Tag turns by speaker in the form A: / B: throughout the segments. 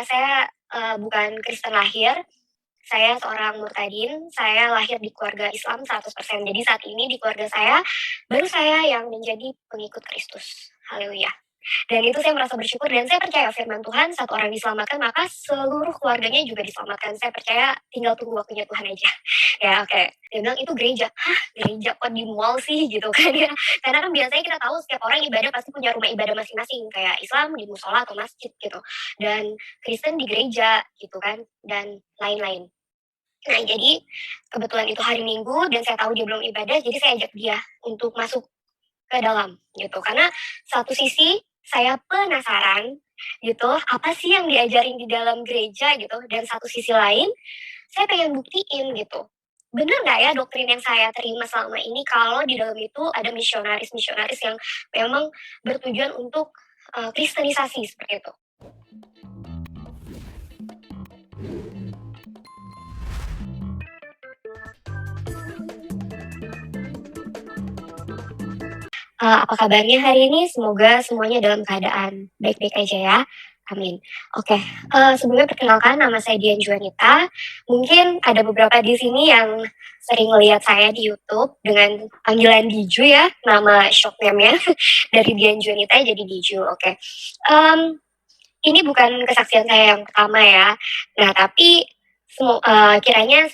A: saya, bukan Kristen lahir, saya seorang murtadin, saya lahir di keluarga Islam 100%. Jadi saat ini di keluarga saya, baru saya yang menjadi pengikut Kristus. Haleluya. Dan itu saya merasa bersyukur dan saya percaya firman Tuhan, saat orang diselamatkan maka seluruh keluarganya juga diselamatkan. Saya percaya tinggal tunggu waktunya Tuhan aja. Ya oke, dia bilang, "Itu gereja." Hah, gereja kok di mall sih gitu kan ya. Karena kan biasanya kita tahu setiap orang ibadah pasti punya rumah ibadah masing-masing, kayak Islam di musola atau masjid gitu, dan Kristen di gereja gitu kan, dan lain-lain. Nah jadi kebetulan itu hari Minggu dan saya tahu dia belum ibadah, jadi saya ajak dia untuk masuk ke dalam gitu. Karena satu sisi saya penasaran gitu, apa sih yang diajarin di dalam gereja gitu, dan satu sisi lain saya pengen buktiin gitu. Bener nggak ya doktrin yang saya terima selama ini kalau di dalam itu ada misionaris-misionaris yang memang bertujuan untuk kristenisasi seperti itu. Apa kabarnya hari ini? Semoga semuanya dalam keadaan baik-baik aja ya. Amin. Oke, sebelumnya perkenalkan nama saya Dian Juanita. Mungkin ada beberapa di sini yang sering melihat saya di YouTube dengan panggilan Diju ya, nama short name-nya dari Dian Juanita jadi Diju. Oke. Ini bukan kesaksian saya yang pertama ya. Nah, tapi kiranya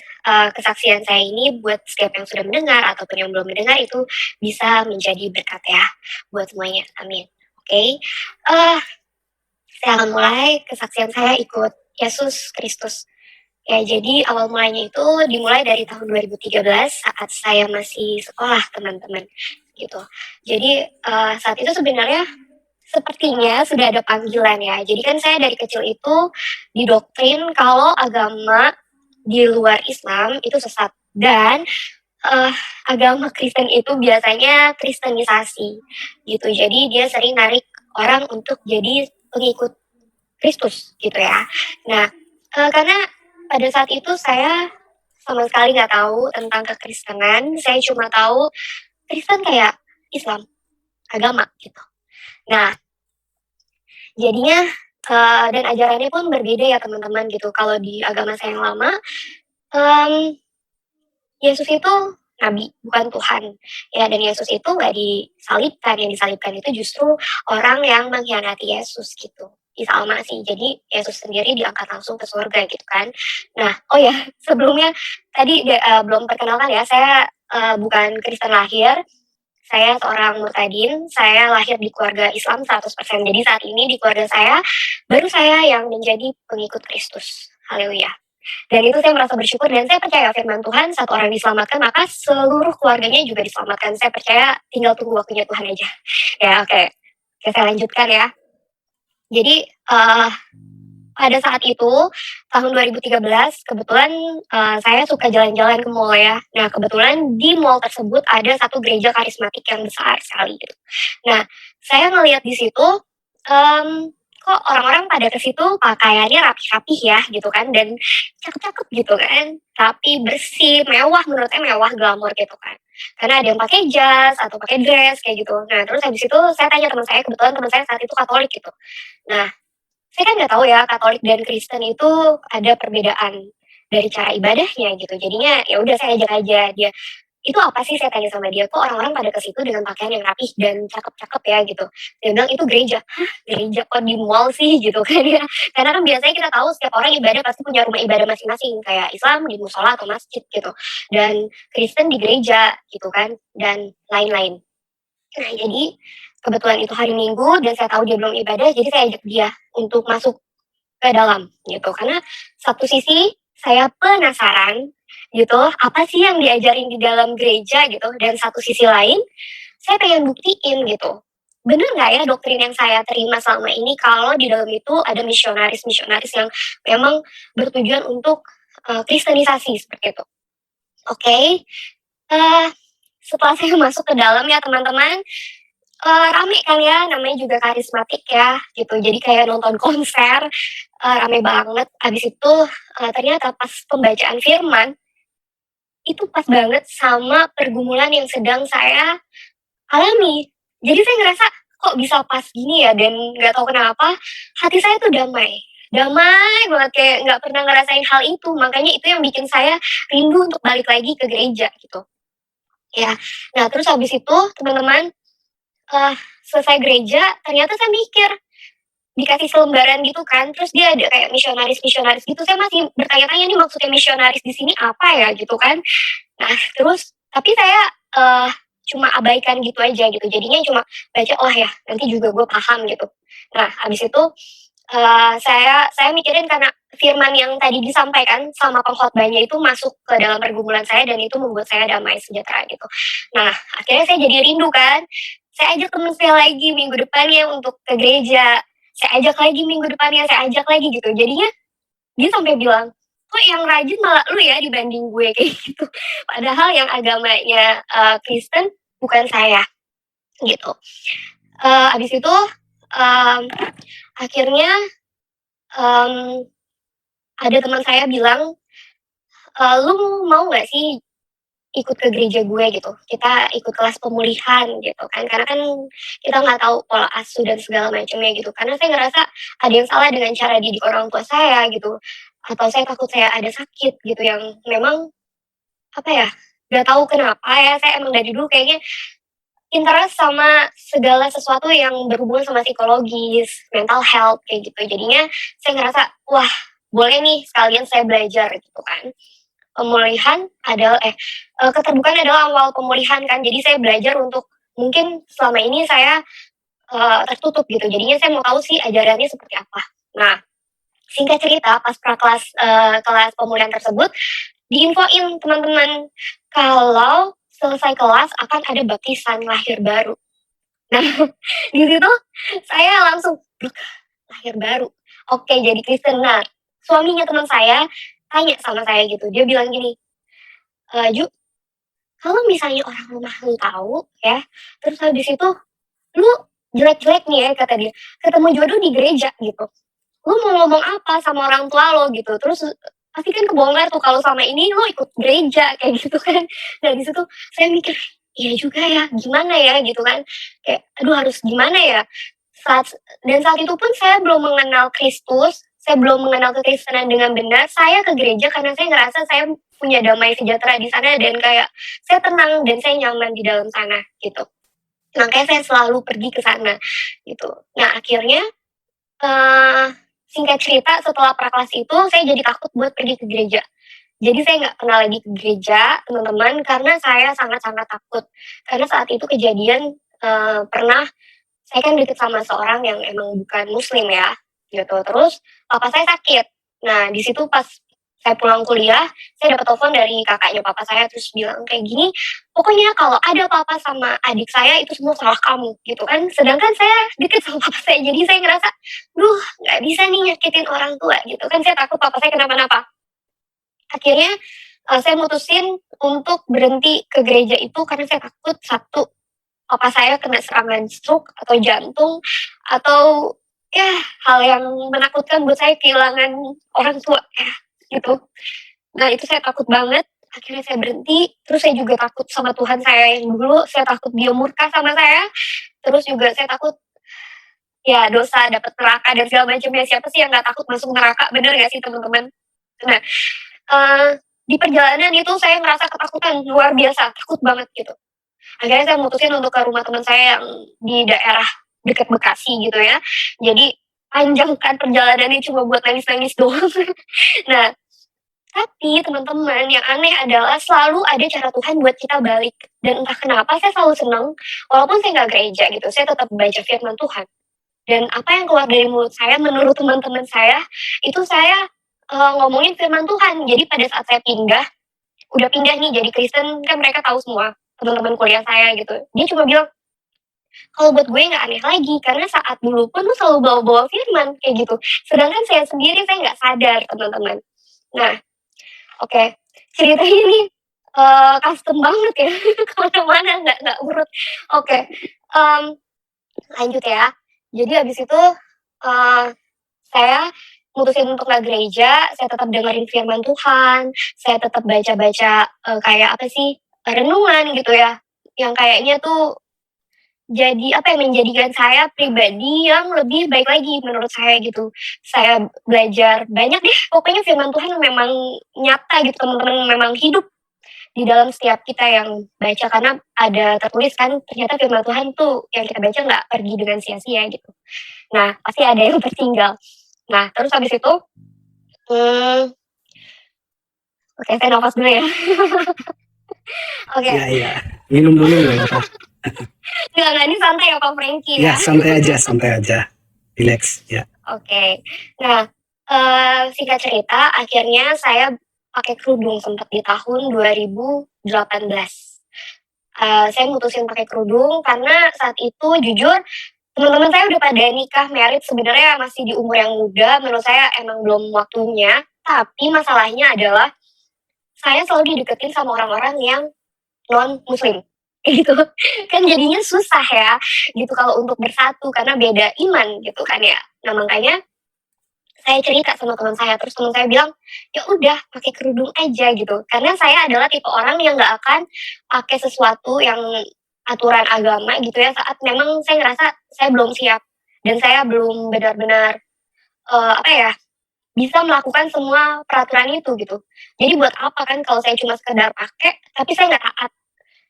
A: kesaksian saya ini buat setiap yang sudah mendengar ataupun yang belum mendengar itu bisa menjadi berkat ya buat semuanya. Amin. Oke. Eh, saya akan mulai kesaksian saya ikut Yesus Kristus. Ya, jadi awal mulanya itu dimulai dari tahun 2013 saat saya masih sekolah, teman-teman. Gitu. Jadi saat itu sebenarnya sepertinya sudah ada panggilan ya. Jadi kan saya dari kecil itu didoktrin kalau agama di luar Islam itu sesat dan agama Kristen itu biasanya kristenisasi gitu. Jadi dia sering narik orang untuk jadi pengikut Kristus gitu ya. Nah, karena pada saat itu saya sama sekali nggak tahu tentang kekristenan. Saya cuma tahu Kristen kayak Islam, agama gitu. Nah, jadinya dan ajarannya pun berbeda ya teman-teman gitu. Kalau di agama saya yang lama, mmm, Yesus itu nabi, bukan Tuhan. Ya, dan Yesus itu nggak disalibkan, yang disalibkan itu justru orang yang mengkhianati Yesus gitu. Isa Al-Masih. Jadi Yesus sendiri diangkat langsung ke surga gitu kan. Nah, oh ya, sebelumnya tadi belum perkenalkan ya, saya bukan Kristen lahir, saya seorang murtadin, saya lahir di keluarga Islam 100%. Jadi saat ini di keluarga saya, baru saya yang menjadi pengikut Kristus. Haleluya. Dan itu saya merasa bersyukur dan saya percaya firman Tuhan, saat orang diselamatkan maka seluruh keluarganya juga diselamatkan. Saya percaya tinggal tunggu waktunya Tuhan aja. Ya oke. Oke, saya lanjutkan ya. Jadi pada saat itu tahun 2013 kebetulan saya suka jalan-jalan ke mall ya. Nah kebetulan di mall tersebut ada satu gereja karismatik yang besar sekali gitu. Nah saya ngelihat di situ kok orang-orang pada ke situ pakaiannya rapi-rapi ya gitu kan dan cakep-cakep gitu kan, rapi, bersih, mewah, menurut saya mewah, glamor gitu kan. Karena ada yang pakai jas atau pakai dress kayak gitu. Nah terus habis itu saya tanya teman saya, kebetulan teman saya saat itu Katolik gitu. Nah saya kan nggak tahu ya Katolik dan Kristen itu ada perbedaan dari cara ibadahnya gitu. Jadinya ya udah saya ajak aja dia. Itu apa sih saya tanya sama dia, kok orang-orang pada ke situ dengan pakaian yang rapih dan cakep-cakep ya gitu. Dia bilang itu gereja. Hah, gereja kok di mall sih gitu kan ya. Karena kan biasanya kita tahu setiap orang ibadah pasti punya rumah ibadah masing-masing, kayak Islam di musola atau masjid gitu. Dan Kristen di gereja gitu kan dan lain-lain. Nah, jadi kebetulan itu hari Minggu dan saya tahu dia belum ibadah, jadi saya ajak dia untuk masuk ke dalam gitu. Karena satu sisi saya penasaran gitu, apa sih yang diajarin di dalam gereja gitu, dan satu sisi lain saya pengen buktiin gitu. Bener nggak ya doktrin yang saya terima selama ini kalau di dalam itu ada misionaris-misionaris yang memang bertujuan untuk kristenisasi seperti itu. Oke, eh, setelah saya masuk ke dalam ya teman-teman, rame kan ya, namanya juga karismatik ya, gitu. Jadi kayak nonton konser, rame banget. Habis itu, ternyata pas pembacaan firman, itu pas banget sama pergumulan yang sedang saya alami. Jadi saya ngerasa, kok bisa pas gini ya, dan nggak tahu kenapa hati saya tuh damai. damai banget, kayak nggak pernah ngerasain hal itu. Makanya itu yang bikin saya rindu untuk balik lagi ke gereja gitu, ya. Nah terus habis itu teman-teman, selesai gereja ternyata saya mikir, dikasih selembaran gitu kan, terus dia ada kayak misionaris-misionaris gitu, saya masih bertanya-tanya nih maksudnya misionaris di sini apa ya gitu kan. Nah terus tapi saya, cuma abaikan gitu aja gitu, jadinya cuma baca, "Oh ya nanti juga gue paham," gitu. Nah habis itu, saya mikirin karena firman yang tadi disampaikan sama pengkhotbahnya itu masuk ke dalam pergumulan saya dan itu membuat saya damai sejahtera gitu. Nah akhirnya saya jadi rindu kan, saya ajak teman saya lagi minggu depannya untuk ke gereja, saya ajak lagi minggu depannya, saya ajak lagi gitu. Jadinya dia sampai bilang, "Kok yang rajin malah lu ya dibanding gue?" Kayak gitu. Padahal yang agamanya, Kristen bukan saya, gitu. Habis itu, mmm, akhirnya, mmm, ada teman saya bilang, "Lu mau nggak sih ikut ke gereja gue gitu, kita ikut kelas pemulihan," gitu kan. Karena kan kita nggak tahu pola asuh dan segala macamnya gitu. Karena saya ngerasa ada yang salah dengan cara didik orang tua saya gitu, atau saya takut saya ada sakit gitu yang memang, apa ya, nggak tahu kenapa ya, saya emang dari dulu kayaknya interest sama segala sesuatu yang berhubungan sama psikologis, mental health kayak gitu. Jadinya saya ngerasa, wah boleh nih sekalian saya belajar gitu kan. Pemulihan adalah keterbukaan adalah awal pemulihan kan, jadi saya belajar untuk mungkin selama ini saya, tertutup gitu, jadinya saya mau tahu sih ajarannya seperti apa. Nah, singkat cerita pas kelas pemulihan tersebut, diinfoin teman-teman kalau selesai kelas akan ada baptisan lahir baru. Nah, di situ saya langsung, "Loh, lahir baru? Oke jadi Kristen." Nah, suaminya teman saya tanya sama saya gitu, dia bilang gini, "Ju, kalau misalnya orang rumah lu tahu ya, terus habis itu lu jelek-jelek nih ya," kata dia, "ketemu jodoh di gereja gitu. Lu mau ngomong apa sama orang tua lo gitu, terus pasti kan kebongkar tuh kalau selama ini lu ikut gereja," kayak gitu kan. Nah di situ saya mikir, iya juga ya, gimana ya gitu kan. Kayak, aduh harus gimana ya? Saat itu pun saya belum mengenal Kristus, saya belum mengenal kekristenan dengan benar. Saya ke gereja karena saya ngerasa saya punya damai sejahtera di sana dan kayak saya tenang dan saya nyaman di dalam sana gitu. Makanya saya selalu pergi ke sana gitu. Nah akhirnya, eee, singkat cerita setelah prakelas itu saya jadi takut buat pergi ke gereja. Jadi saya nggak pernah lagi ke gereja, teman-teman, karena saya sangat-sangat takut. Karena saat itu kejadian, pernah saya kan deket sama seorang yang emang bukan muslim ya, gitu. Terus papa saya sakit. Nah, di situ pas saya pulang kuliah, saya dapat telepon dari kakaknya papa saya terus bilang kayak gini, "Pokoknya kalau ada apa-apa sama adik saya itu semua salah kamu," gitu kan. Sedangkan saya deket sama papa saya, jadi saya ngerasa, "Duh, nggak bisa nih nyakitin orang tua," gitu kan. Saya takut papa saya kenapa-napa. Akhirnya, saya mutusin untuk berhenti ke gereja itu karena saya takut, satu, papa saya kena serangan stroke atau jantung, atau ya hal yang menakutkan buat saya kehilangan orang tua ya, gitu. Nah itu saya takut banget, akhirnya saya berhenti, terus saya juga takut sama Tuhan saya yang dulu, saya takut dia murka sama saya, terus juga saya takut, ya dosa, dapat neraka dan segala macamnya, siapa sih yang nggak takut masuk neraka, bener nggak sih teman-teman? Nah, di perjalanan itu saya ngerasa ketakutan luar biasa, takut banget gitu. Akhirnya saya mutusin untuk ke rumah teman saya yang di daerah dekat Bekasi gitu ya. Jadi panjang kan perjalanannya cuma buat nangis-nangis doang. Nah, tapi teman-teman yang aneh adalah selalu ada cara Tuhan buat kita balik. Dan entah kenapa saya selalu senang, walaupun saya nggak gereja gitu, saya tetap baca firman Tuhan. Dan apa yang keluar dari mulut saya menurut teman-teman saya, itu saya ngomongin firman Tuhan. Jadi pada saat saya udah pindah nih jadi Kristen, kan mereka tahu semua, teman-teman kuliah saya gitu. Dia cuma bilang, "Kalau buat gue nggak aneh lagi, karena saat dulu pun lu selalu bawa-bawa firman," kayak gitu. Sedangkan saya sendiri saya nggak sadar, teman-teman. Nah, oke, ceritanya ini, custom banget ya, ke mana-mana nggak urut. Oke, mmm, lanjut ya. Jadi habis itu, eee, saya mutusin untuk nggak gereja, saya tetap dengerin firman Tuhan, saya tetap baca-baca, kayak apa sih, renungan gitu ya, yang kayaknya tuh jadi apa ya, menjadikan saya pribadi yang lebih baik lagi menurut saya gitu. Saya belajar banyak deh, pokoknya firman Tuhan memang nyata gitu teman-teman, memang hidup di dalam setiap kita yang baca, karena ada tertulis kan ternyata firman Tuhan tuh yang kita baca nggak pergi dengan sia-sia gitu. Nah, pasti ada yang tertinggal. Nah, terus habis itu, mmm, oke saya nafas dulu ya. Oke.
B: Iya, iya. Minum dulu nggak apa-apa.
A: Nggak, ini santai ya Pak Franky
B: Ya,
A: ya.
B: santai aja. Relax, ya.
A: Oke. Nah, singkat cerita akhirnya saya pakai kerudung sempat di tahun 2018. Saya mutusin pakai kerudung karena saat itu jujur teman-teman saya udah pada nikah, married, sebenarnya masih di umur yang muda, menurut saya emang belum waktunya, tapi masalahnya adalah saya selalu dideketin sama orang-orang yang non-muslim, gitu. Kan jadinya susah ya, gitu kalau untuk bersatu karena beda iman gitu kan ya. Nah makanya saya cerita sama teman saya, terus teman saya bilang, "Ya udah pakai kerudung aja," gitu. Karena saya adalah tipe orang yang nggak akan pakai sesuatu yang aturan agama gitu ya, saat memang saya ngerasa saya belum siap dan saya belum benar-benar, apa ya, bisa melakukan semua peraturan itu gitu. Jadi buat apa kan kalau saya cuma sekedar pakai, tapi saya nggak taat.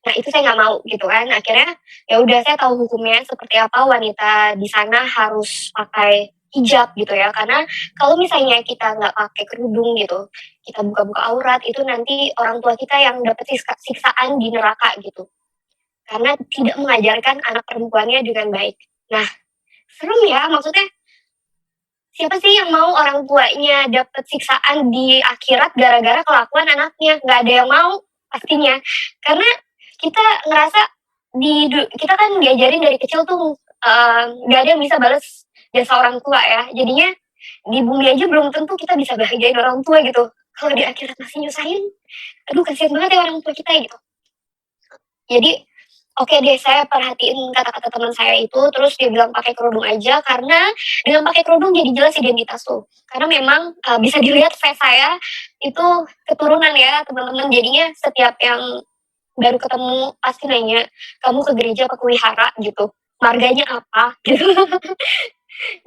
A: Nah itu saya nggak mau gitu kan. Akhirnya ya udah saya tahu hukumnya seperti apa wanita di sana harus pakai hijab gitu ya. Karena kalau misalnya kita nggak pakai kerudung gitu, kita buka-buka aurat itu nanti orang tua kita yang dapat siksaan di neraka gitu. Karena tidak mengajarkan anak perempuannya dengan baik. Nah, serem ya maksudnya siapa sih yang mau orang tuanya dapat siksaan di akhirat gara-gara kelakuan anaknya? Nggak ada yang mau pastinya. Karena kita ngerasa kita kan diajarin dari kecil tuh nggak ada yang bisa balas jasa orang tua ya. Jadinya di bumi aja belum tentu kita bisa bahagiain orang tua gitu. Kalau di akhirat masih nyusahin, aduh kasihan banget ya orang tua kita gitu. Jadi oke deh, saya perhatiin kata-kata teman saya itu, terus dia bilang pakai kerudung aja karena dengan pakai kerudung jadi jelas identitas tuh. Karena memang bisa dilihat face saya itu keturunan ya teman-teman. Jadinya setiap yang baru ketemu pasti nanya, kamu ke gereja apa ke wihara gitu, marganya apa gitu.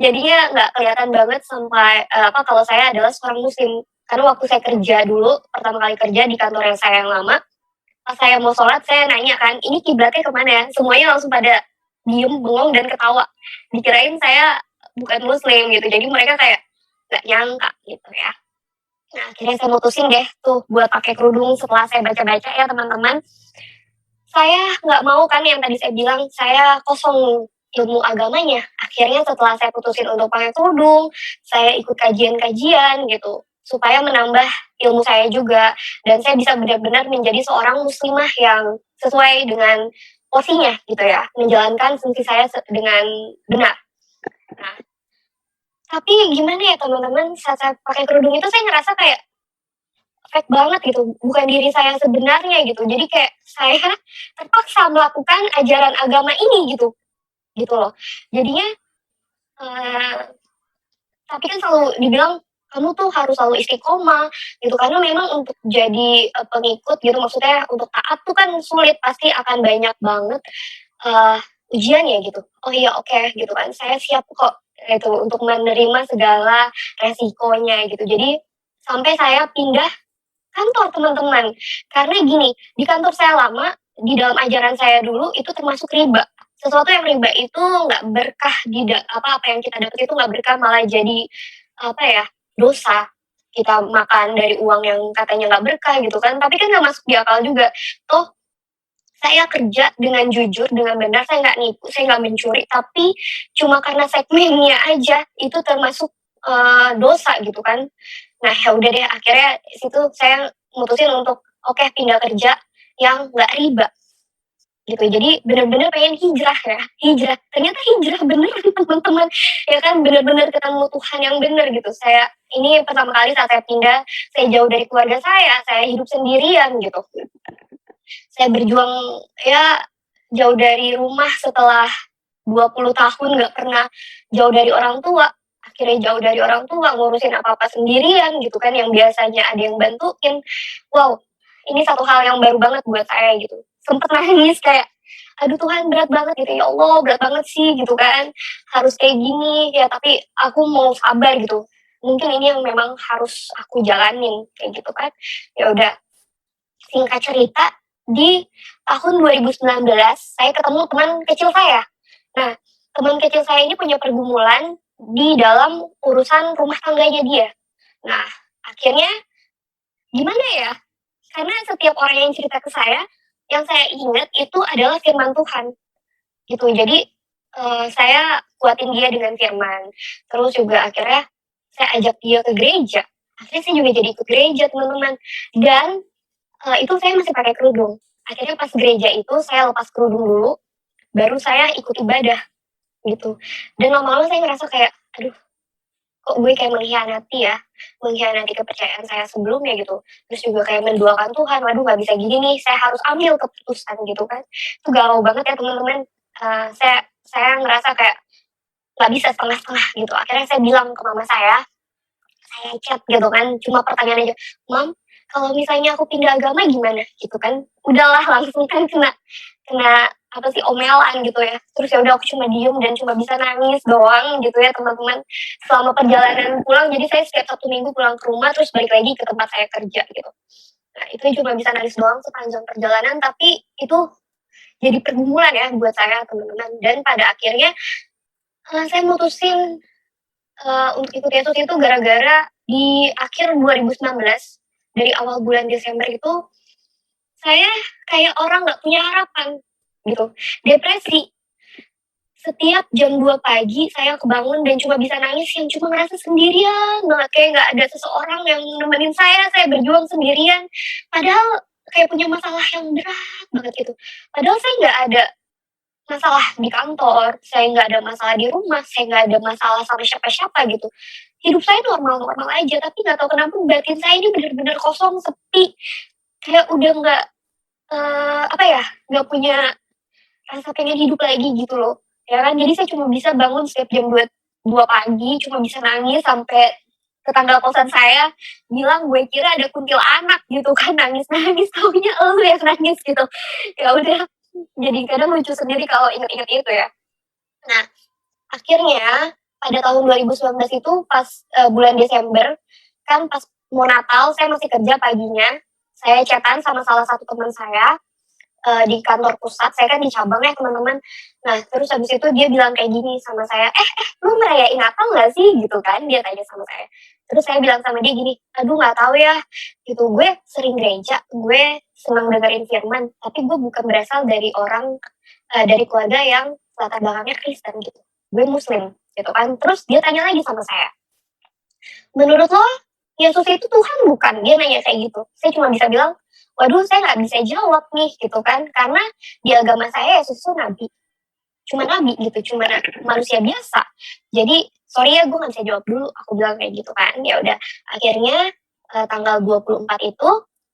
A: Jadinya nggak kelihatan banget sampai apa kalau saya adalah seorang muslim. Karena waktu saya kerja dulu, pertama kali kerja di kantor yang saya yang lama, pas saya mau sholat saya nanya kan, "Ini kiblatnya kemana ya?" Semuanya langsung pada diem, bengong, dan ketawa. Dikirain saya bukan muslim gitu, jadi mereka kayak nggak nyangka gitu ya. Nah akhirnya saya mutusin deh tuh buat pakai kerudung setelah saya baca-baca ya teman-teman. Saya nggak mau kan yang tadi saya bilang, saya kosong ilmu agamanya. Akhirnya setelah saya putusin untuk pakai kerudung, saya ikut kajian-kajian gitu, supaya menambah ilmu saya juga, dan saya bisa benar-benar menjadi seorang muslimah yang sesuai dengan porsinya gitu ya, menjalankan fungsi saya dengan benar. Nah, tapi gimana ya teman-teman, saat saya pakai kerudung itu saya ngerasa kayak fake banget gitu, bukan diri saya sebenarnya gitu. Jadi kayak saya terpaksa melakukan ajaran agama ini gitu, gitu loh. Jadinya, eee, tapi kan selalu dibilang, "Kamu tuh harus selalu istiqomah," gitu, karena memang untuk jadi, pengikut gitu, maksudnya untuk taat tuh kan sulit, pasti akan banyak banget, eee, ujiannya gitu. "Oh iya, oke," gitu kan, "saya siap kok," itu, untuk menerima segala resikonya gitu. Jadi, sampai saya pindah kantor teman-teman. Karena gini, di kantor saya lama, di dalam ajaran saya dulu itu termasuk riba. Sesuatu yang riba itu nggak berkah apa yang kita dapat itu nggak berkah, malah jadi apa ya, dosa. Kita makan dari uang yang katanya nggak berkah gitu kan, tapi kan nggak masuk di akal juga. Toh saya kerja dengan jujur, dengan benar, saya nggak nipu, saya nggak mencuri, tapi cuma karena segmennya aja itu termasuk dosa gitu kan. Nah ya udah deh akhirnya situ saya mutusin untuk oke pindah kerja yang nggak riba gitu. Jadi bener-bener pengen hijrah ya, hijrah. Ternyata hijrah bener teman-teman. Ya kan bener-bener ketemu Tuhan yang bener gitu. Ini pertama kali saat saya pindah, saya jauh dari keluarga saya hidup sendirian gitu. Saya berjuang ya jauh dari rumah setelah 20 tahun nggak pernah jauh dari orang tua, akhirnya jauh dari orang tua, ngurusin apa-apa sendirian gitu kan, yang biasanya ada yang bantuin. Wow, ini satu hal yang baru banget buat saya gitu. Sempet nangis kayak, aduh Tuhan berat banget gitu, ya Allah berat banget sih gitu kan, harus kayak gini ya tapi aku mau sabar gitu. Mungkin ini yang memang harus aku jalanin kayak gitu kan. Ya udah, singkat cerita di tahun 2019 saya ketemu teman kecil saya. Nah, teman kecil saya ini punya pergumulan di dalam urusan rumah tangganya dia. Nah, akhirnya gimana ya, karena setiap orang yang cerita ke saya, yang saya ingat itu adalah firman Tuhan, gitu. Jadi, saya kuatin dia dengan firman, terus juga akhirnya saya ajak dia ke gereja, akhirnya saya juga jadi ikut gereja, teman-teman. Dan, itu saya masih pakai kerudung. Akhirnya pas gereja itu saya lepas kerudung dulu, baru saya ikut ibadah, gitu. Dan lama-lama saya ngerasa kayak, "Aduh, kok gue kayak mengkhianati kepercayaan saya sebelumnya gitu. Terus juga kayak menduakan Tuhan, waduh nggak bisa gini nih, saya harus ambil keputusan gitu kan. Itu galau banget ya teman-teman. Saya ngerasa kayak nggak bisa setengah-setengah gitu. Akhirnya saya bilang ke mama saya chat gitu kan, cuma pertanyaan aja, "Mam, kalau misalnya aku pindah agama gimana?" Gitu kan. Udahlah langsung kan kena kena apa sih, omelan gitu ya. Terus ya udah aku cuma diem dan cuma bisa nangis doang gitu ya teman-teman, selama perjalanan pulang. Jadi saya setiap Sabtu Minggu pulang ke rumah terus balik lagi ke tempat saya kerja gitu. Nah itu cuma bisa nangis doang sepanjang perjalanan, tapi itu jadi pergumulan ya buat saya teman-teman. Dan pada akhirnya, saya mutusin, untuk ikut Yesus itu gara-gara di akhir 2019, dari awal bulan Desember itu, saya kayak orang nggak punya harapan, gitu. Depresi. Setiap jam 2 pagi saya kebangun dan cuma bisa nangis yang cuma ngerasa sendirian banget, kayak nggak ada seseorang yang nemenin saya berjuang sendirian. Padahal kayak punya masalah yang berat banget gitu. Padahal saya nggak ada masalah di kantor, saya nggak ada masalah di rumah, saya nggak ada masalah sama siapa-siapa gitu. Hidup saya normal-normal aja, tapi nggak tahu kenapa batin saya ini bener-bener kosong, sepi, kayak udah nggak, apa ya, nggak punya rasa pengen hidup lagi gitu loh, ya kan. Jadi saya cuma bisa bangun setiap jam 2 pagi, cuma bisa nangis sampai tetangga kosan saya bilang, "Gue kira ada kuntilanak," gitu kan, nangis-nangis, taunya elu yang nangis gitu. Ya udah, jadi kadang lucu sendiri kalau inget-inget itu ya. Nah, akhirnya pada tahun 2019 itu pas, bulan Desember, kan pas mau Natal saya masih kerja paginya, saya chat-an sama salah satu teman saya, di kantor pusat, saya kan di cabang ya teman-teman. Nah terus habis itu dia bilang kayak gini sama saya, lu merayain Natal nggak sih?" Gitu kan, dia tanya sama saya. Terus saya bilang sama dia gini, "Aduh nggak tahu ya, gitu, gue sering gereja, gue senang dengerin firman, tapi gue bukan berasal dari orang, dari keluarga yang latar belakangnya Kristen gitu. Gue Muslim," gitu kan. Terus dia tanya lagi sama saya, "Menurut lo, Yesus itu Tuhan bukan?" Dia nanya kayak gitu. Saya cuma bisa bilang, "Waduh saya nggak bisa jawab nih," gitu kan. Karena di agama saya Yesus itu nabi. Cuma nabi gitu, cuma manusia biasa. Jadi, "Sorry ya gue nggak bisa jawab dulu," aku bilang kayak gitu kan. Ya udah, akhirnya, tanggal 24 itu,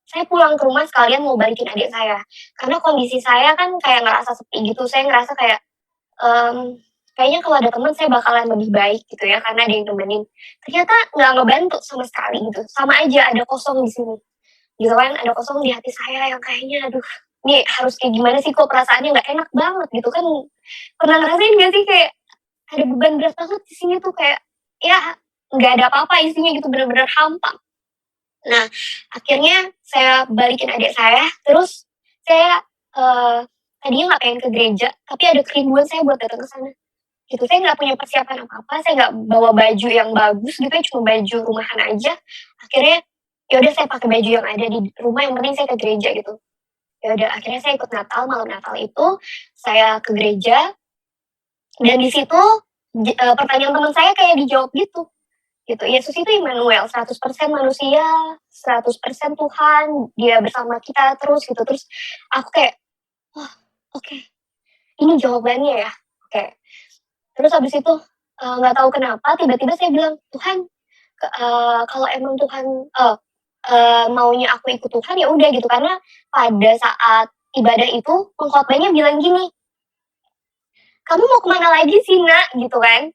A: saya pulang ke rumah sekalian mau balikin adik saya. Karena kondisi saya kan kayak ngerasa sepi gitu, saya ngerasa kayak, kayaknya kalau ada teman saya bakalan lebih baik gitu ya, karena ada yang nemenin. Ternyata nggak ngebantu sama sekali gitu, sama aja ada kosong di sini, gitu kan, ada kosong di hati saya yang kayaknya aduh, nih harus kayak gimana sih kok perasaannya nggak enak banget gitu kan. Pernah ngerasain nggak sih kayak ada beban berat banget di sini tuh kayak, ya nggak ada apa-apa isinya gitu, bener-bener hampa. Nah, akhirnya saya balikin adik saya, terus saya, tadinya nggak pengen ke gereja, tapi ada kerinduan saya buat datang ke sana. Gitu, saya nggak punya persiapan apa-apa, saya nggak bawa baju yang bagus gitu ya, cuma baju rumahan aja. Akhirnya, ya udah saya pakai baju yang ada di rumah, yang penting saya ke gereja gitu. Ya udah akhirnya saya ikut Natal, malam Natal itu saya ke gereja dan di situ pertanyaan teman saya kayak dijawab gitu. Yesus itu Immanuel, 100% manusia, 100% Tuhan, dia bersama kita terus gitu. Terus aku kayak, "Wah, oke, ini jawabannya ya." Oke. Terus habis itu, nggak tahu kenapa tiba-tiba saya bilang, "Tuhan, kalau emang Tuhan, maunya aku ikut Tuhan ya udah," gitu. Karena pada saat ibadah itu pengkhotbahnya bilang gini, "Kamu mau kemana lagi sih Nak?" Gitu kan.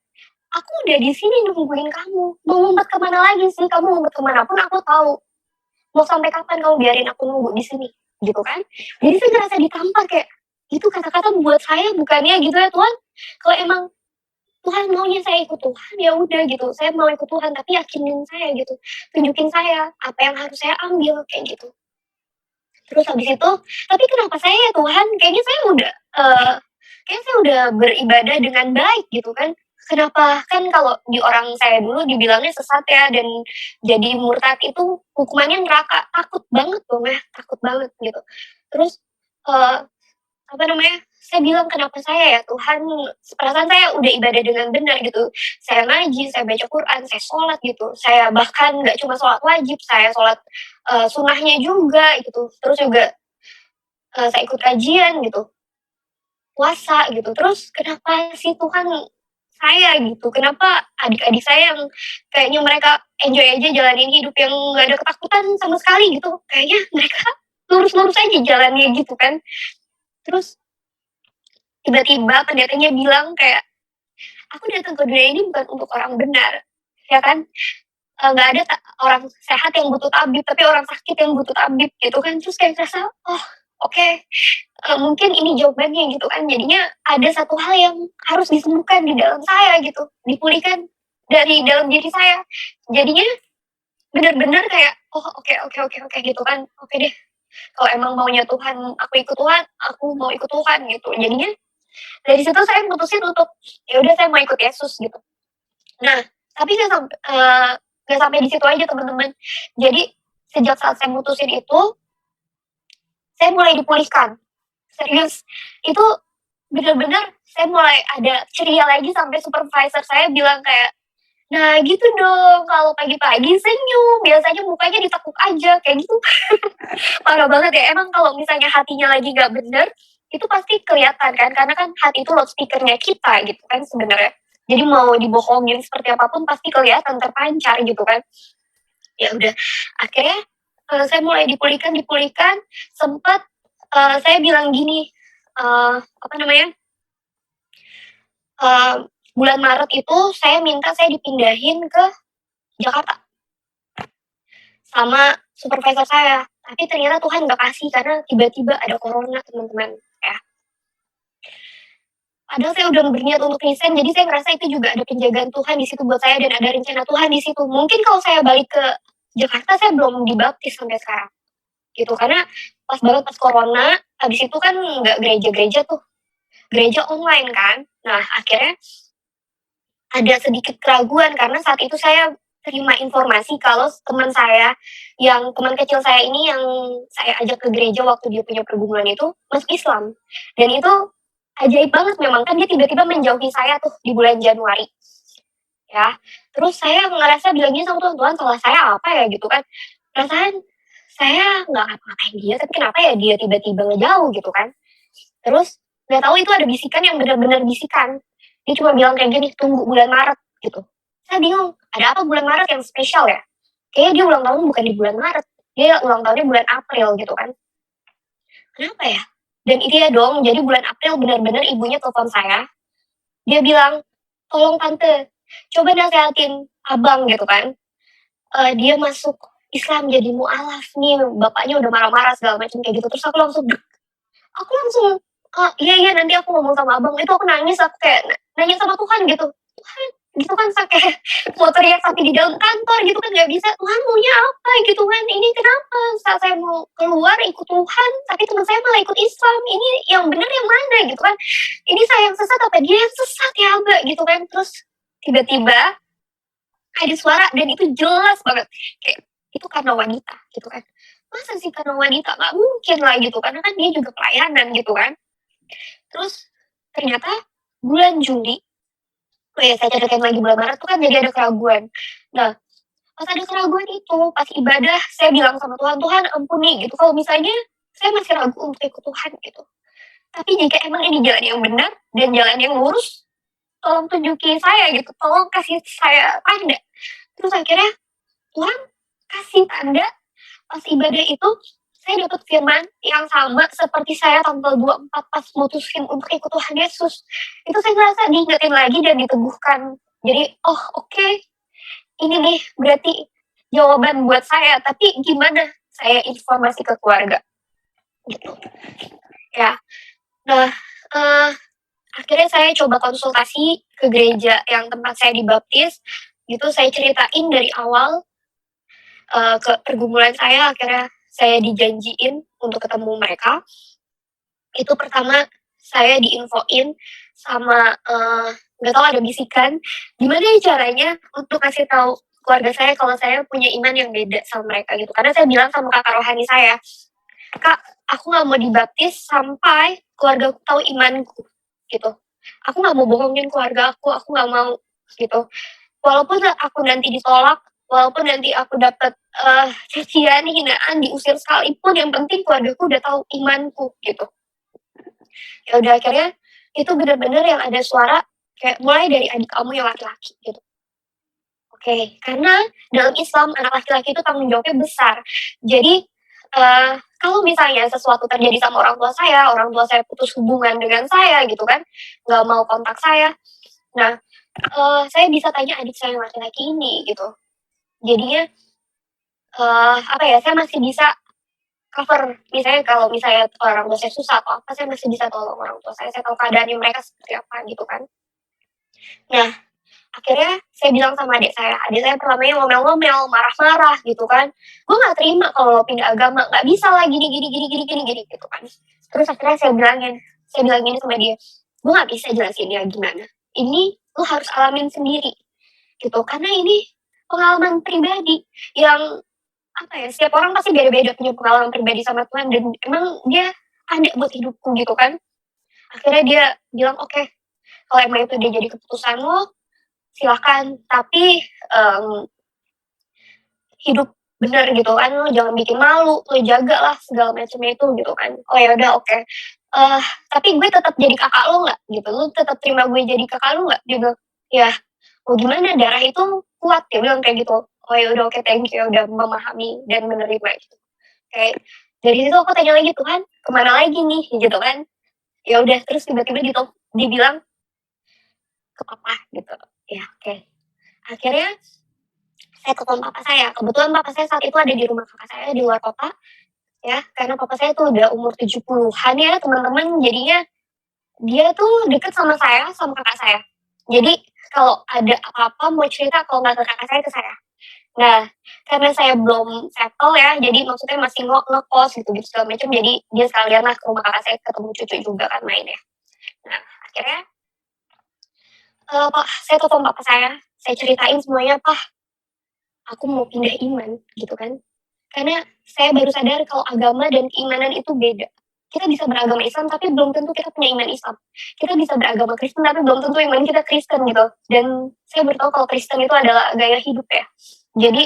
A: "Aku udah di sini nungguin kamu, mau ngumpet kemana lagi sih? Kamu ngumpet kemana pun aku tahu. Mau sampai kapan kamu biarin aku nunggu di sini?" Gitu kan. Jadi saya ngerasa ditampar kayak, Itu kata-kata buat saya bukannya gitu ya, Tuhan, kalau emang Tuhan maunya saya ikut Tuhan, ya udah gitu, saya mau ikut Tuhan, tapi yakinin saya gitu, tunjukin saya apa yang harus saya ambil, kayak gitu. Terus habis itu, tapi kenapa saya ya Tuhan, kayaknya saya udah, kayaknya saya udah beribadah dengan baik gitu kan, kenapa kan kalau di orang saya dulu dibilangnya sesat ya dan jadi murtad itu hukumannya neraka, takut banget dong ya, takut banget gitu. Terus, eee apa namanya, saya bilang, "Kenapa saya ya Tuhan, perasaan saya udah ibadah dengan benar gitu. Saya ngaji, saya baca Quran, saya sholat gitu. Saya bahkan nggak cuma sholat wajib, saya sholat, sunnahnya juga gitu. Terus juga, saya ikut kajian gitu, puasa gitu. Terus kenapa sih Tuhan saya gitu, kenapa adik-adik saya yang kayaknya mereka enjoy aja jalanin hidup yang nggak ada ketakutan sama sekali gitu, kayaknya mereka lurus-lurus aja jalannya gitu kan." Terus tiba-tiba pendetanya bilang kayak, "Aku datang ke dunia ini bukan untuk orang benar." Ya kan? Nggak ada orang sehat yang butuh tabib, tapi orang sakit yang butuh tabib gitu kan. Terus kayak ngerasa, "Oh, oke, mungkin ini jawabannya," gitu kan. Jadinya ada satu hal yang harus disembuhkan di dalam saya gitu, dipulihkan dari dalam diri saya. Jadinya benar-benar kayak, "Oh, oke oke oke oke," gitu kan. "Oke deh, kalau emang maunya Tuhan aku ikut Tuhan, aku mau ikut Tuhan," gitu. Jadinya dari situ saya mutusin untuk, ya udah saya mau ikut Yesus gitu. Nah, tapi nggak sampai di situ aja teman-teman. Jadi sejak saat saya mutusin itu, saya mulai dipulihkan. Serius, itu bener-bener saya mulai ada ceria lagi sampai supervisor saya bilang kayak, "Nah gitu dong, kalau pagi-pagi senyum, biasanya mukanya ditekuk aja," kayak gitu. Parah banget ya, emang kalau misalnya hatinya lagi nggak bener, itu pasti kelihatan kan, karena kan hati itu loudspeaker-nya kita gitu kan sebenarnya. Jadi mau dibohongin seperti apapun pasti kelihatan, terpancar gitu kan. Ya udah, akhirnya, saya mulai dipulihkan, sempet, saya bilang gini, apa namanya, eee, bulan Maret itu saya minta saya dipindahin ke Jakarta sama supervisor saya, tapi ternyata Tuhan nggak kasih karena tiba-tiba ada corona teman-teman, ya. Padahal saya udah berniat untuk resign, jadi saya ngerasa itu juga ada penjagaan Tuhan di situ buat saya dan ada rencana Tuhan di situ. Mungkin kalau saya balik ke Jakarta, saya belum dibaptis sampai sekarang, gitu. Karena pas banget pas corona, habis itu kan nggak gereja-gereja tuh, gereja online kan. Nah, akhirnya ada sedikit keraguan karena saat itu saya terima informasi kalau teman kecil saya ini yang saya ajak ke gereja waktu dia punya pergumulan itu, masuk Islam. Dan itu ajaib banget memang, kan dia tiba-tiba menjauhi saya tuh di bulan Januari, ya. Terus saya ngerasa bilangnya sama Tuhan, "Tuhan salah saya apa ya?" Gitu kan. Perasaan saya nggak ngapa-ngapain dia, tapi kenapa ya dia tiba-tiba ngejauh gitu kan. Terus nggak tahu itu ada bisikan yang benar-benar bisikan. Dia cuma bilang kayak gini, "Tunggu bulan Maret," gitu. Saya bingung, ada apa bulan Maret yang spesial ya? Kayaknya dia ulang tahun bukan di bulan Maret, dia ulang tahunnya bulan April gitu kan. Kenapa ya? Dan itu ya dong, jadi bulan April benar-benar ibunya telepon saya, dia bilang, "Tolong tante, coba nasehatin abang," gitu kan. Dia masuk Islam jadi mualaf nih, bapaknya udah marah-marah segala macam kayak gitu. Terus aku langsung, iya iya nanti aku ngomong sama abang. Itu aku nangis, aku kayak nanya sama Tuhan gitu, "Tuhan," gitu kan, kayak mau teriak tapi di dalam kantor gitu kan nggak bisa, "Tuhan maunya apa?" Gitu kan, "Ini kenapa saat saya mau keluar ikut Tuhan, tapi teman saya malah ikut Islam, ini yang benar yang mana?" Gitu kan. "Ini saya yang sesat apa dia yang sesat ya, Mbak?" Gitu kan. Terus tiba-tiba ada suara dan itu jelas banget, kayak, "Itu karena wanita," gitu kan. Masa sih karena wanita? Nggak mungkin lah gitu, karena kan dia juga pelayanan gitu kan. Terus ternyata bulan Juli, oh ya saya ceritain lagi bulan Maret tuh kan jadi ada keraguan. Nah, pas ada keraguan itu, pas ibadah saya bilang sama Tuhan, "Tuhan ampuni," gitu, "kalau misalnya saya masih ragu untuk ikut Tuhan," gitu. "Tapi jika emang ini jalan yang benar dan jalan yang lurus, tolong tunjuki saya gitu, tolong kasih saya tanda." Terus akhirnya Tuhan kasih tanda pas ibadah itu, saya dapat firman yang sama seperti saya tanggal 24 pas mutusin untuk ikut Tuhan Yesus. Itu saya ngerasa diingetin lagi dan diteguhkan. Jadi, oh oke, ini nih berarti jawaban buat saya, tapi gimana saya informasi ke keluarga, gitu. Ya, Nah, eee, akhirnya saya coba konsultasi ke gereja yang tempat saya dibaptis, gitu, saya ceritain dari awal, ke pergumulan saya, akhirnya saya dijanjiin untuk ketemu mereka. Itu pertama saya diinfoin sama, nggak tahu ada bisikan, gimana ya caranya untuk kasih tahu keluarga saya kalau saya punya iman yang beda sama mereka gitu. Karena saya bilang sama kakak rohani saya, "Kak, aku nggak mau dibaptis sampai keluargaku tahu imanku," gitu. "Aku nggak mau bohongin keluarga aku nggak mau," gitu. "Walaupun aku nanti ditolak, walaupun nanti aku dapet, cacian, hinaan, diusir sekalipun, yang penting keluargaku udah tahu imanku," gitu. Ya udah akhirnya itu bener-bener yang ada suara kayak mulai dari adik kamu yang laki-laki gitu. Oke, karena dalam Islam anak laki-laki itu tanggung jawabnya besar. Jadi, kalau misalnya sesuatu terjadi sama orang tua saya putus hubungan dengan saya gitu kan, nggak mau kontak saya. Nah, saya bisa tanya adik saya yang laki-laki ini gitu. Jadinya, apa ya, saya masih bisa cover, misalnya kalau misalnya orang tua saya susah atau apa, saya masih bisa tolong orang tua saya tahu keadaannya mereka seperti apa gitu kan. Nah, akhirnya saya bilang sama adik saya pertamanya ngomel-ngomel, marah-marah gitu kan, "Gue nggak terima kalau lo pindah agama, nggak bisa lah gini gini gini gini gini gini," gitu kan. Terus akhirnya saya bilang gini sama dia, "Gue nggak bisa jelasin dia gimana, ini lo harus alamin sendiri," gitu. Karena ini pengalaman pribadi yang, apa ya, setiap orang pasti beda-beda punya pengalaman pribadi sama Tuhan dan emang dia ada buat hidupku gitu kan. Akhirnya dia bilang, "Oke, kalau emang itu dia jadi keputusan lo, silahkan, tapi, hidup bener gitu kan, lo jangan bikin malu, lo jagalah segala macamnya itu," gitu kan. "Oh ya udah oke, tapi gue tetap jadi kakak lo nggak?" Gitu, "Lo tetap terima gue jadi kakak lo nggak?" Dia bilang, "Ya, mau gimana darah itu kuat," dia bilang kayak gitu. "Oh ya udah oke, thank you, udah memahami dan menerima," gitu. Kayak dari situ aku tanya lagi, "Tuhan, kemana lagi nih?" Gitu kan. Ya udah terus tiba-tiba dibilang, "Ke papa," gitu. Ya oke. Akhirnya saya telepon papa saya, kebetulan papa saya saat itu ada di rumah kakak saya di luar kota, ya, karena papa saya tuh udah umur 70-an ya teman-teman, jadinya dia tuh deket sama saya, sama kakak saya. Jadi kalau ada apa-apa mau cerita kalau nggak ke kakak saya, ke saya. Nah, karena saya belum settle ya, jadi maksudnya masih ngekos gitu-gitu segala macam, jadi dia sekalian lah ke rumah kakak saya ketemu cucu juga kan main ya. Nah, akhirnya, saya telepon papa saya ceritain semuanya, "Pah, aku mau pindah iman," gitu kan. Karena saya baru sadar kalau agama dan keimanan itu beda. Kita bisa beragama Islam tapi belum tentu kita punya iman Islam. Kita bisa beragama Kristen tapi belum tentu iman kita Kristen gitu. Dan saya baru tahu kalau Kristen itu adalah gaya hidup ya. Jadi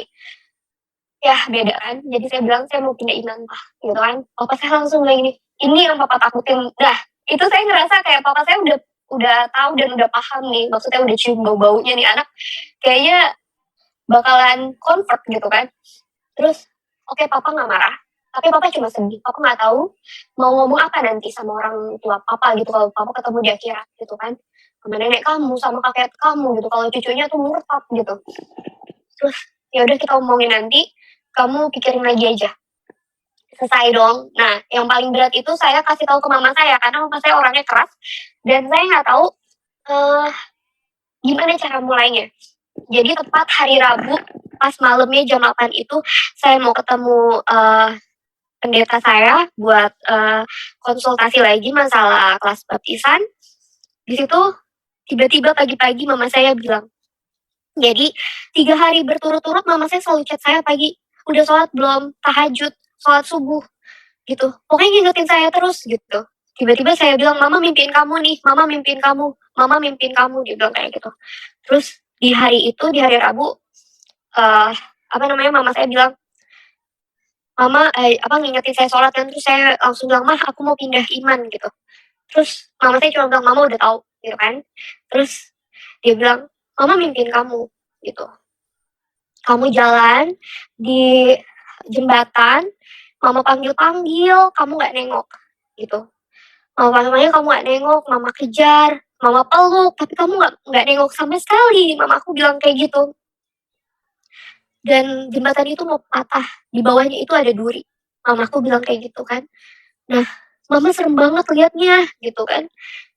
A: ya beda kan. Jadi saya bilang saya mau pindah iman Pak gitu kan. Papa saya langsung bilang ini yang papa takutin. Nah itu saya ngerasa kayak papa saya udah tahu dan udah paham nih. Maksudnya udah cium bau-baunya nih anak. Kayaknya bakalan convert gitu kan. Terus, oke papa nggak marah, tapi papa cuma sedih. Papa nggak tahu mau ngomong apa nanti sama orang tua papa gitu kalau papa ketemu di akhirat gitu kan. Sama nenek kamu, sama kakek kamu gitu, kalau cucunya tuh murtad gitu. Terus, ya udah kita omongin nanti, kamu pikirin lagi aja. Selesai dong. Nah, yang paling berat itu saya kasih tahu ke mama saya karena mama saya orangnya keras dan saya nggak tahu eh gimana cara mulainya. Jadi tepat hari Rabu pas malamnya jam 8 itu saya mau ketemu pendeta saya buat, konsultasi lagi masalah kelas baptisan. Di situ tiba-tiba pagi-pagi mama saya bilang, jadi 3 hari berturut-turut mama saya selalu chat saya pagi, "Udah sholat belum? Tahajud, sholat subuh," gitu. Pokoknya ngingetin saya terus gitu. Tiba-tiba saya bilang, "Mama mimpiin kamu nih, mama mimpiin kamu, mama mimpiin kamu," dia bilang kayak gitu. Terus di hari itu, di hari Rabu, eee, apa namanya, mama saya bilang, ngingetin saya sholat kan, terus saya langsung bilang, "Mah, aku mau pindah iman," gitu. Terus mama saya cuma bilang, "Mama udah tahu," gitu kan. Terus dia bilang, "Mama mimpiin kamu," gitu. "Kamu jalan di jembatan, mama panggil-panggil, kamu nggak nengok," gitu. "Mama panggil-panggil kamu nggak nengok, mama kejar, mama peluk, tapi kamu nggak nengok sama sekali," mama aku bilang kayak gitu. "Dan jembatan itu mau patah, di bawahnya itu ada duri." Mamaku bilang kayak gitu kan. Nah, mama serem banget liatnya gitu kan.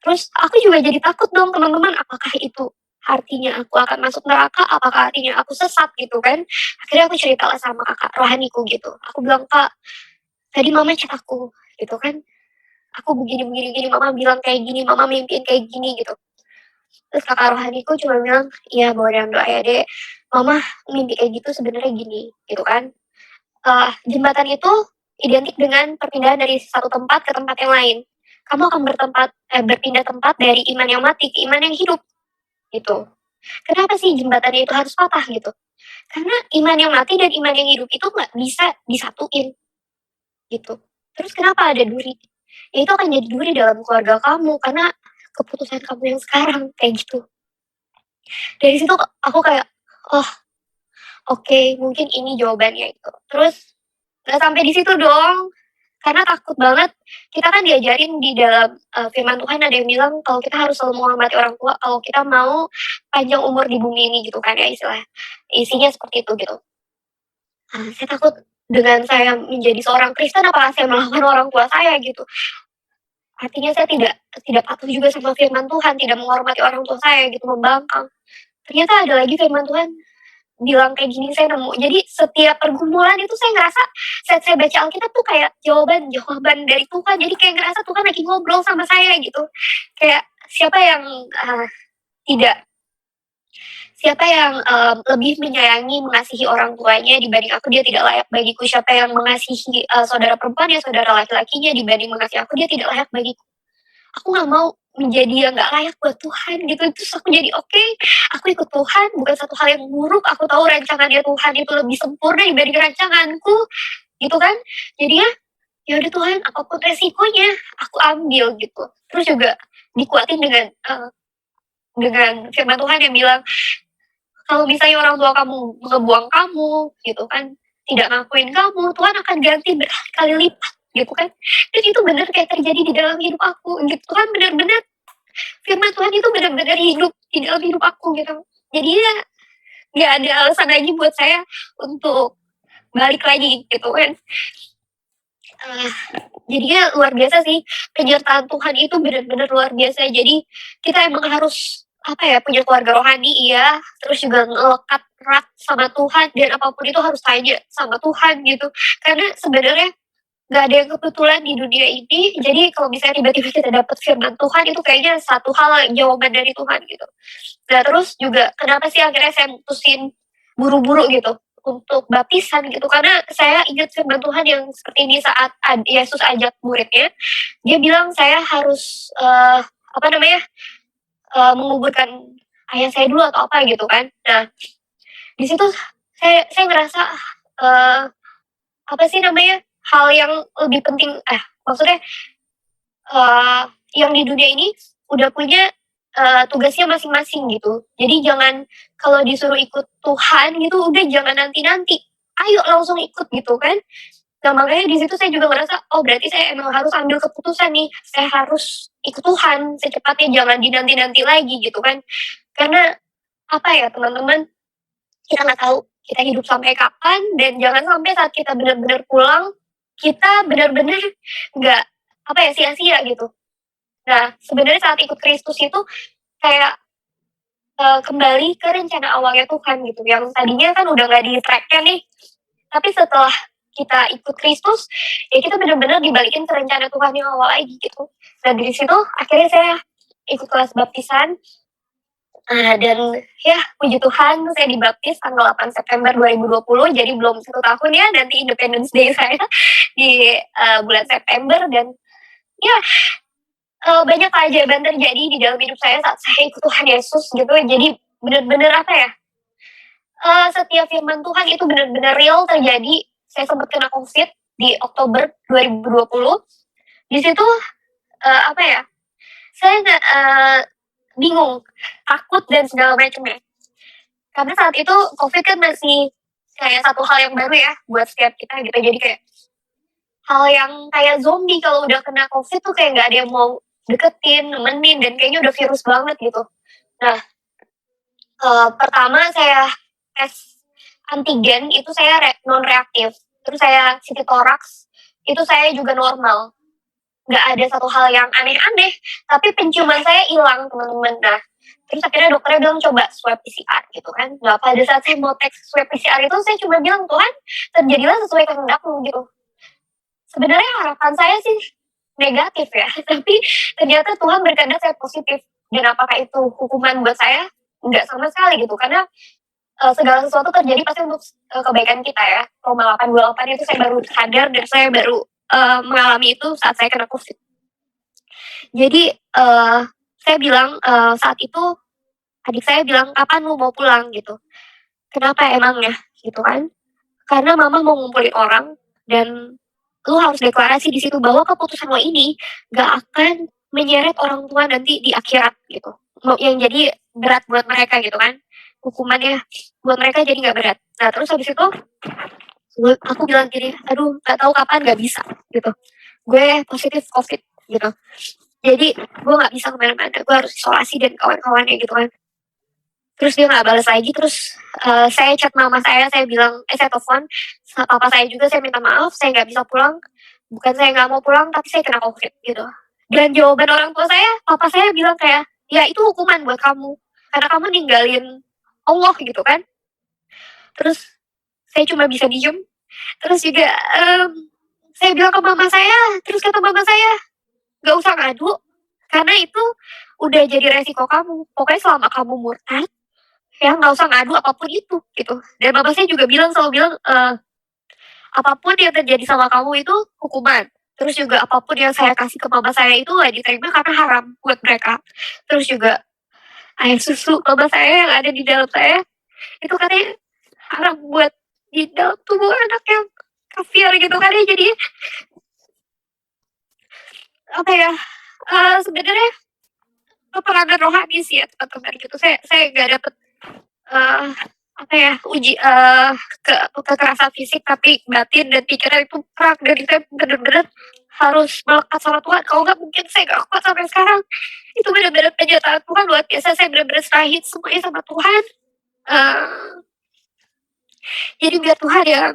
A: Terus aku juga jadi takut dong teman-teman, apakah itu artinya aku akan masuk neraka, apakah artinya aku sesat gitu kan. Akhirnya aku ceritalah sama kakak rohaniku gitu, aku bilang, "Kak, tadi mama chat aku," gitu kan, "aku begini begini gini, mama bilang kayak gini, mama mimpiin kayak gini," gitu. Terus kakak rohaniku cuma bilang, "Iya bawa dalam doa ya dek, mama mimpi kayak gitu sebenarnya gini," gitu kan. Jembatan itu identik dengan perpindahan dari satu tempat ke tempat yang lain. Kamu akan berpindah tempat dari iman yang mati ke iman yang hidup, gitu. Kenapa sih jembatannya itu harus patah gitu? Karena iman yang mati dan iman yang hidup itu nggak bisa disatuin, gitu. Terus kenapa ada duri? Ya itu akan jadi duri dalam keluarga kamu karena keputusan kamu yang sekarang kayak gitu. Dari situ aku kayak, oh oke mungkin ini jawabannya itu. Terus nggak sampai di situ dong. Karena takut banget, kita kan diajarin di dalam, firman Tuhan ada yang bilang kalau kita harus selalu menghormati orang tua kalau kita mau panjang umur di bumi ini gitu kan ya isinya seperti itu gitu. Saya takut dengan saya menjadi seorang Kristen apakah saya melawan orang tua saya gitu. Artinya saya tidak tidak patuh juga sama firman Tuhan, tidak menghormati orang tua saya gitu, membangkang. Ternyata ada lagi firman Tuhan bilang kayak gini saya nemu. Jadi setiap pergumulan itu saya ngerasa saat saya baca Alkitab tuh kayak jawaban dari Tuhan. Jadi kayak ngerasa Tuhan lagi ngobrol sama saya gitu. Kayak siapa yang tidak siapa yang lebih menyayangi mengasihi orang tuanya dibanding aku, dia tidak layak bagiku. Siapa yang mengasihi saudara perempuannya, saudara laki-lakinya dibanding mengasihi aku, dia tidak layak bagiku. Aku nggak mau menjadi yang nggak layak buat Tuhan gitu. Terus aku jadi oke, aku ikut Tuhan bukan satu hal yang buruk. Aku tahu rancangannya Tuhan itu lebih sempurna dibanding rancanganku, gitu kan. Jadinya ya udah Tuhan, apapun resikonya aku ambil gitu. Terus juga dikuatin dengan firman Tuhan yang bilang kalau misalnya orang tua kamu ngebuang kamu gitu kan, tidak ngakuin kamu, Tuhan akan ganti berkali-kali lipat gitu kan. Dan itu benar kayak terjadi di dalam hidup aku gitu. Tuhan benar-benar firman Tuhan itu benar-benar hidup di dalam hidup aku gitu. Jadi ya nggak ada alasan lagi buat saya untuk balik lagi gitu kan. Uh, Jadinya luar biasa sih, penyertaan Tuhan itu benar-benar luar biasa. Jadi kita emang harus apa ya, punya keluarga rohani iya, terus juga ngelekat erat sama Tuhan dan apapun itu harus tanya sama Tuhan gitu. Karena sebenarnya nggak ada yang kebetulan di dunia ini. Jadi kalau misalnya tiba-tiba kita dapat firman Tuhan itu kayaknya satu hal jawaban dari Tuhan gitu. Nah terus juga kenapa sih akhirnya saya mutusin buru-buru gitu untuk baptisan gitu karena saya ingat firman Tuhan yang seperti ini saat Yesus ajak muridnya, dia bilang saya harus apa namanya menguburkan ayah saya dulu atau apa gitu kan. Nah di situ saya ngerasa uh, apa sih namanya hal yang lebih penting maksudnya yang di dunia ini udah punya tugasnya masing-masing gitu. Jadi jangan kalau disuruh ikut Tuhan gitu, udah jangan nanti-nanti. Ayo langsung ikut gitu kan. Nah makanya di situ saya juga merasa, oh berarti saya emang harus ambil keputusan nih. Saya harus ikut Tuhan secepatnya, jangan dinanti-nanti lagi gitu kan. Karena apa ya teman-teman, kita nggak tahu kita hidup sampai kapan dan jangan sampai saat kita benar-benar pulang, kita benar-benar nggak apa ya sia-sia gitu. Nah, sebenarnya saat ikut Kristus itu kayak kembali ke rencana awalnya Tuhan gitu. Yang tadinya kan udah nggak di tracknya nih. Tapi setelah kita ikut Kristus, ya kita benar-benar dibalikin ke rencana Tuhan yang awal lagi gitu. Nah dari situ akhirnya saya ikut kelas baptisan. Dan ya puji Tuhan saya dibaptis tanggal 8 September 2020. Jadi belum 1 tahun ya nanti Independence Day saya di bulan September. Dan ya banyak keajaiban terjadi di dalam hidup saya saat saya ikut Tuhan Yesus gitu. Jadi benar-benar apa ya, setiap firman Tuhan itu benar-benar real terjadi. Saya sempat kena COVID di Oktober 2020. Di situ apa ya, saya bingung, takut dan segala macamnya. Karena saat itu COVID kan masih kayak satu hal yang baru ya buat setiap kita gitu. Jadi kayak hal yang kayak zombie kalau udah kena COVID tuh kayak nggak ada yang mau deketin, nemenin, dan kayaknya udah virus banget gitu. Nah, pertama saya tes antigen itu saya non reaktif. Terus saya CT thorax itu saya juga normal. nggak ada satu hal yang aneh-aneh, tapi penciuman saya hilang teman-teman. Nah, terus akhirnya dokternya bilang coba swab PCR gitu kan. Nah, pada saat saya mau tes swab PCR itu saya cuma bilang Tuhan terjadilah sesuai kehendakmu gitu. Sebenarnya harapan saya sih negatif ya, tapi ternyata Tuhan berkehendak saya positif. Dan apakah itu hukuman buat saya? Enggak sama sekali gitu, karena segala sesuatu terjadi pasti untuk kebaikan kita ya. Roma 8:28 itu saya baru sadar dan saya baru mengalami itu saat saya kena COVID. Jadi saya bilang saat itu adik saya bilang kapan lu mau pulang gitu. Kenapa emangnya gitu kan? Karena mama mau ngumpulin orang dan lu harus deklarasi di situ bahwa keputusan lo ini gak akan menyeret orang tua nanti di akhirat gitu. Yang jadi berat buat mereka gitu kan. Hukumannya buat mereka jadi gak berat. Nah terus habis itu aku bilang gini, aduh gak tahu kapan gak bisa gitu. Gue positif COVID gitu. Jadi gue gak bisa kemana-mana, gue harus isolasi dan kawan-kawannya gitu kan. Terus dia gak balas lagi, terus saya chat mama saya bilang, saya telepon sama papa saya juga, saya minta maaf, saya gak bisa pulang. Bukan saya gak mau pulang, tapi saya kena COVID gitu. Dan jawaban orang tua saya, papa saya bilang kayak, ya itu hukuman buat kamu. Karena kamu ninggalin Allah gitu kan. Terus saya cuma bisa diem. Terus juga saya bilang ke mama saya, terus kata mama saya, gak usah ngadu, karena itu udah jadi resiko kamu. Pokoknya selama kamu murtad, ya nggak usah ngadu apapun itu gitu. Dan mama saya juga selalu bilang apapun yang terjadi sama kamu itu hukuman. Terus juga apapun yang saya kasih ke mama saya itu gak diterima karena haram buat mereka. Terus juga air susu mama saya yang ada di dalam saya itu katanya haram buat di dalam tubuh anak yang kafir gitu kan ya. Jadi apa ya, sebenarnya peperangan rohani sih ya teman-teman gitu. Saya nggak dapet apa ya kekerasan fisik, tapi batin dan pikiran itu perang. Dan saya benar-benar harus melekat sama Tuhan. Kalau nggak mungkin saya nggak kuat sampai sekarang. Itu benar-benar penyertaan Tuhan luar biasa. Saya benar-benar serahin semuanya sama Tuhan. Jadi biar Tuhan yang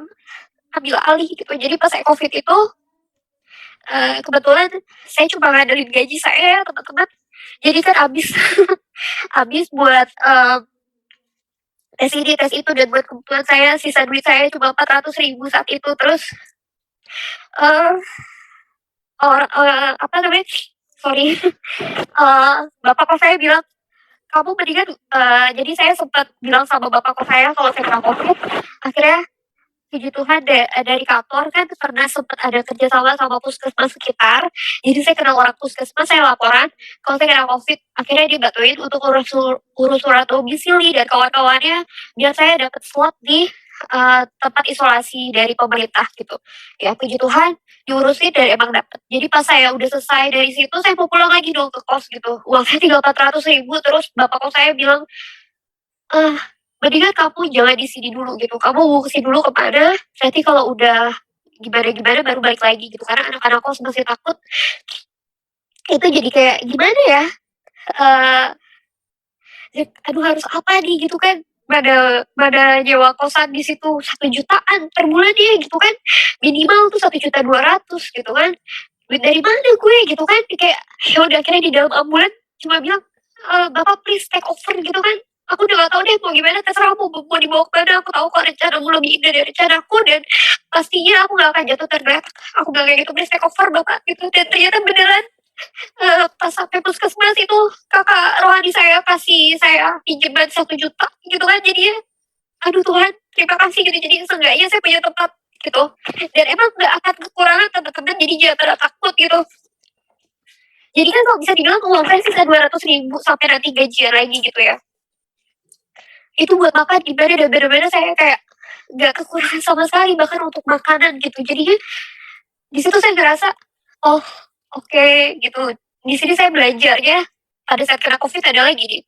A: ambil alih gitu. Jadi pas saya COVID itu kebetulan saya cuma ngandelin gaji saya teman-teman. Jadi kan habis buat tes ini tes itu, dan buat kebutuhan saya sisa duit saya cuma 400.000 saat itu. Terus apa namanya, sorry, bapak kos saya bilang kamu mendingan jadi saya sempat bilang sama bapak kos saya kalau saya kena COVID. Akhirnya puji Tuhan dari kantor kan pernah sempat ada kerjasama sama puskesmas sekitar. Jadi saya kenal orang puskesmas, saya laporan kalau saya kena COVID. Akhirnya dia bantuin untuk urus surat domisili dan kawan-kawannya biar saya dapat slot di tempat isolasi dari pemerintah gitu. Ya puji Tuhan diurusin dan emang dapet. Jadi pas saya udah selesai dari situ, saya mau pulang lagi dong ke kos gitu. Uang saya tinggal 400.000. Terus bapak kos saya bilang, mendingan kamu jangan di sini dulu gitu. Kamu ngungsi dulu kemana, nanti kalau udah gimana-gimana baru balik lagi gitu. Karena anak-anak kos masih takut. Itu jadi kayak gimana ya, aduh harus apa nih gitu kan. Mana nyewa kosan di situ 1 jutaan per bulan ya gitu kan. Minimal tuh 1.200.000 gitu kan. Duit dari mana gue gitu kan. Kayak ya udah akhirnya di dalam ambulan cuma bilang, bapak please take over gitu kan. Aku udah gak tahu deh mau gimana, terserah mau dibawa kemana. Aku tahu kok rencanamu lebih indah dari rencanaku, dan pastinya aku gak akan jatuh tergeletak. Aku bilang kayak gitu, please take over bapak gitu. Dan ternyata beneran pas sampai puskesmas itu kakak rohani saya kasih saya pinjaman 1 juta gitu kan. Jadinya aduh Tuhan terima kasih gitu. Jadi seenggaknya saya punya tempat gitu, dan emang gak akan kekurangan teman-teman. Jadi jangan pada takut gitu. Jadi kan kalau bisa dibilang uang saya sisa 200.000 sampai nanti gajian lagi gitu ya. Itu buat makan gimana, dan bener-bener saya kayak gak kekurangan sama sekali bahkan untuk makanan gitu. Jadinya di situ saya ngerasa oh oke, gitu. Di sini saya belajarnya pada saat kena COVID adalah gini.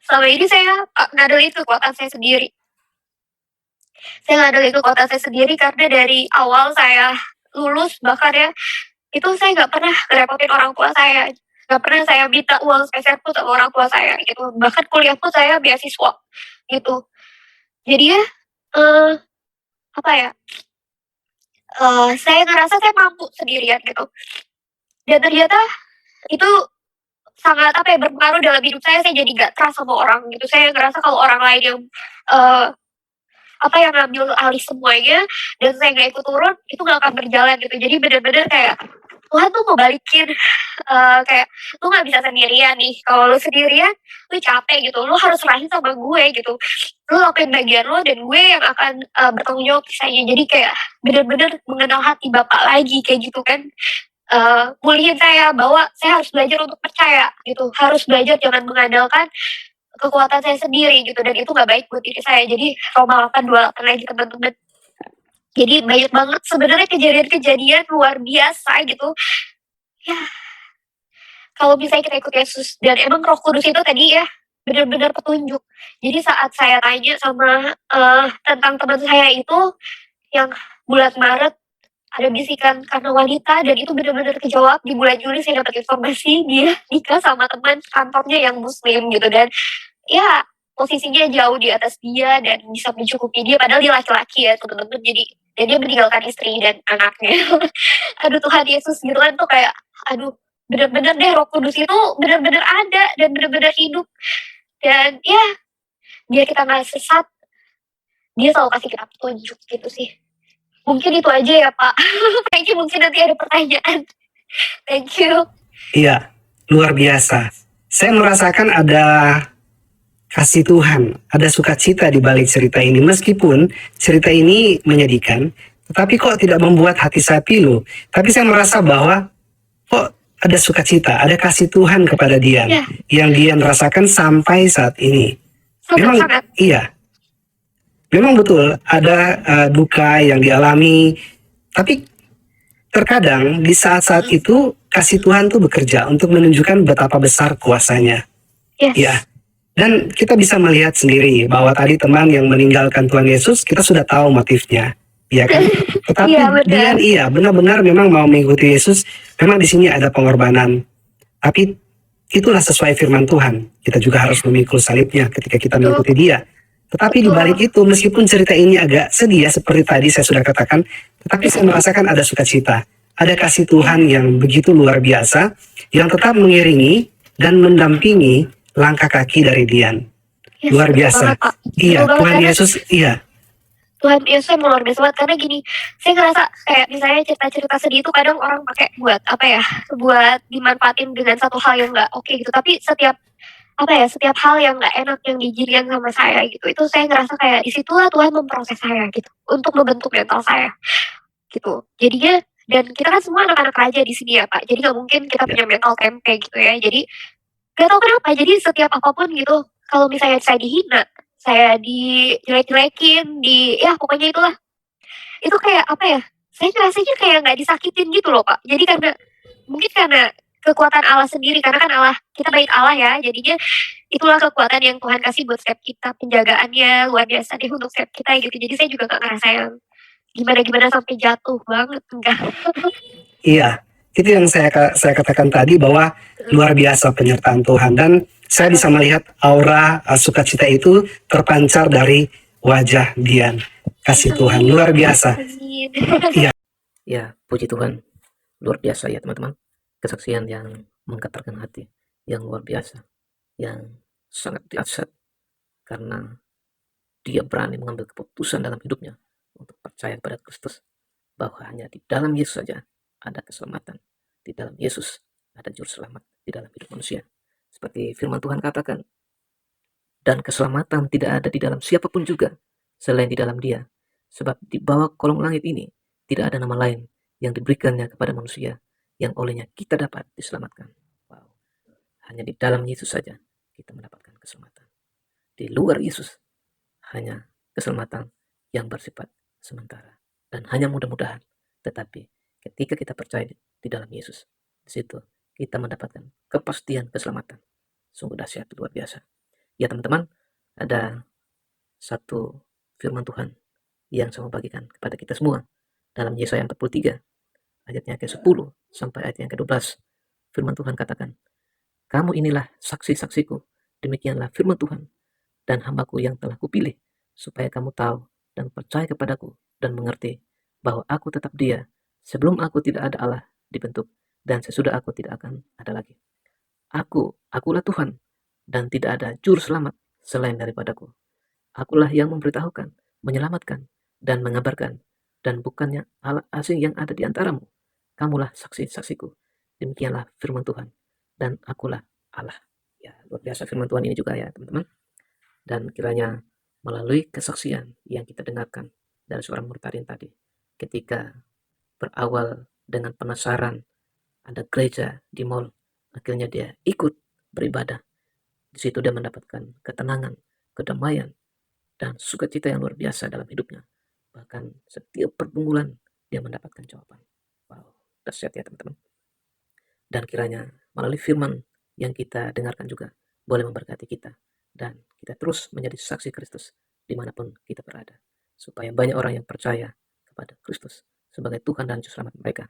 A: Selama ini saya ngandelin kekuatan saya sendiri. Saya ngandelin kekuatan saya sendiri karena dari awal saya lulus bahkan ya, itu saya nggak pernah ngerepotin orang tua saya. Nggak pernah saya minta uang spesial pun sama orang tua saya gitu. Bahkan kuliah pun saya beasiswa gitu. Jadi ya, apa ya, saya ngerasa saya mampu sendirian gitu. Dan ternyata itu sangat apa ya, berpengaruh dalam hidup saya jadi gak trust sama orang gitu. Saya ngerasa kalau orang lain yang uh, apa yang ngambil alih semuanya dan saya nggak ikut turun itu nggak akan berjalan gitu. Jadi bener-bener kayak Tuhan tuh mau balikin kayak lu nggak bisa sendirian nih. Kalau lu sendirian lu capek gitu, lu harus serahin sama gue gitu. Lu lakuin bagian lo dan gue yang akan bertanggung jawab sisanya. Jadi kayak bener-bener mengenal hati bapak lagi kayak gitu kan. Mulihin saya bahwa saya harus belajar untuk percaya gitu, harus belajar jangan mengandalkan kekuatan saya sendiri gitu, dan itu nggak baik buat diri saya. Jadi Roma 8:28 lagi teman-teman. Jadi banyak banget sebenarnya kejadian-kejadian luar biasa gitu. Ya, kalau misalnya kita ikut Yesus dan emang Roh Kudus itu tadi ya benar-benar petunjuk. Jadi saat saya tanya sama tentang teman saya itu yang bulan Maret ada bisikan karena wanita, dan itu benar-benar kejawab. Di bulan Juli saya dapat informasi dia nikah sama teman kantornya yang muslim gitu, dan ya posisinya jauh di atas dia dan bisa mencukupi dia padahal dia laki-laki ya teman-teman. Jadi dan dia meninggalkan istri dan anaknya. Aduh Tuhan Yesus gitu kan, tuh kayak aduh, benar-benar deh Roh Kudus itu benar-benar ada dan benar-benar hidup, dan ya biar kita nggak sesat dia selalu kasih kita petunjuk gitu sih. Mungkin itu aja ya Pak. Thank you, mungkin nanti ada pertanyaan. Thank you.
B: Iya, luar biasa. Saya merasakan ada kasih Tuhan, ada sukacita di balik cerita ini. Meskipun cerita ini menyedihkan, tetapi kok tidak membuat hati saya pilu. Tapi saya merasa bahwa kok ada sukacita, ada kasih Tuhan kepada Dian,
A: Ya,
B: yang Dian rasakan sampai saat ini. Memang
A: sangat-sangat.
B: iya, memang betul ada duka yang dialami, tapi terkadang di saat-saat itu kasih Tuhan tuh bekerja untuk menunjukkan betapa besar kuasanya.
A: Yes.
B: Ya, dan kita bisa melihat sendiri bahwa tadi teman yang meninggalkan Tuhan Yesus, kita sudah tahu motifnya, ya kan? Tetapi
A: Iya, benar.
B: Dian benar-benar memang mau mengikuti Yesus. Memang di sini ada pengorbanan, tapi itulah sesuai firman Tuhan. Kita juga harus memikul salibnya ketika kita mengikuti Dia. Tetapi di balik itu, meskipun cerita ini agak sedih ya, seperti tadi saya sudah katakan, tetapi saya merasakan ada sukacita. Ada kasih Tuhan yang begitu luar biasa, yang tetap mengiringi dan mendampingi langkah kaki dari Dian.
A: Yes,
B: Luar biasa.
A: banget, Pak.
B: Iya,
A: Betul
B: Tuhan
A: banget,
B: Yesus, iya.
A: Tuhan Yesus emang luar biasa banget karena gini, saya ngerasa kayak misalnya cerita-cerita sedih itu kadang orang pakai buat apa ya, buat dimanfaatin dengan satu hal yang nggak oke gitu. Tapi setiap apa ya, setiap hal yang nggak enak yang dijadikan sama saya gitu, itu saya ngerasa kayak disitulah Tuhan memproses saya gitu untuk membentuk mental saya gitu. Jadinya dan kita kan semua anak-anak raja di sini ya Pak. Jadi nggak mungkin kita punya mental tempe gitu ya. Jadi gak tahu kenapa. Jadi setiap apapun gitu, kalau misalnya saya dihina, saya dijelek-jelekin, ya pokoknya itulah. Itu kayak apa ya? Saya ngerasanya kayak nggak disakitin gitu loh Pak. Jadi mungkin karena kekuatan Allah sendiri, karena kan Allah kita baik Allah ya. Jadinya itulah kekuatan yang Tuhan kasih buat setiap kita, penjagaannya luar biasa deh untuk setiap kita gitu. Jadi saya juga nggak ngerasa yang gimana-gimana sampai jatuh banget, enggak.
B: Iya, itu yang saya katakan tadi bahwa luar biasa penyertaan Tuhan, dan saya bisa melihat aura sukacita itu terpancar dari wajah Dian. Kasih Tuhan luar biasa. Iya.
C: Ya, puji Tuhan. Luar biasa ya teman-teman. Kesaksian yang menggetarkan hati, yang luar biasa, yang sangat dahsyat karena dia berani mengambil keputusan dalam hidupnya untuk percaya kepada Kristus, bahwa hanya di dalam Yesus saja ada keselamatan. Di dalam Yesus ada juru selamat di dalam hidup manusia. Seperti firman Tuhan katakan, dan keselamatan tidak ada di dalam siapapun juga selain di dalam Dia. Sebab di bawah kolong langit ini tidak ada nama lain yang diberikannya kepada manusia yang olehnya kita dapat diselamatkan. Wow. Hanya di dalam Yesus saja kita mendapatkan keselamatan. Di luar Yesus hanya keselamatan yang bersifat sementara dan hanya mudah-mudahan. Tetapi ketika kita percaya di dalam Yesus, di situ kita mendapatkan kepastian keselamatan. Sungguh dahsyat, luar biasa. Ya teman-teman, ada satu firman Tuhan yang saya mau bagikan kepada kita semua dalam Yesaya 43 ayatnya ke-10 sampai ayat yang ke-12. Firman Tuhan katakan, kamu inilah saksi-saksiku, demikianlah firman Tuhan, dan hambaku yang telah kupilih, supaya kamu tahu dan percaya kepadaku dan mengerti bahwa aku tetap Dia. Sebelum aku tidak ada Allah dibentuk, dan sesudah aku tidak akan ada lagi. Akulah Tuhan, dan tidak ada juru selamat selain daripadaku. Akulah yang memberitahukan, menyelamatkan, dan mengabarkan, dan bukannya Allah asing yang ada di antaramu. Kamulah saksi-saksiku. Demikianlah firman Tuhan, dan akulah Allah. Ya, luar biasa firman Tuhan ini juga ya, teman-teman. Dan kiranya melalui kesaksian yang kita dengarkan dari seorang murtadin tadi, ketika berawal dengan penasaran, ada gereja di mall, akhirnya dia ikut beribadah. Di situ dia mendapatkan ketenangan, kedamaian, dan sukacita yang luar biasa dalam hidupnya. Bahkan setiap pergumulan dia mendapatkan jawaban. Wow, dahsyat ya teman-teman. Dan kiranya melalui firman yang kita dengarkan juga boleh memberkati kita. Dan kita terus menjadi saksi Kristus dimanapun kita berada. Supaya banyak orang yang percaya kepada Kristus sebagai Tuhan dan Juru Selamat mereka.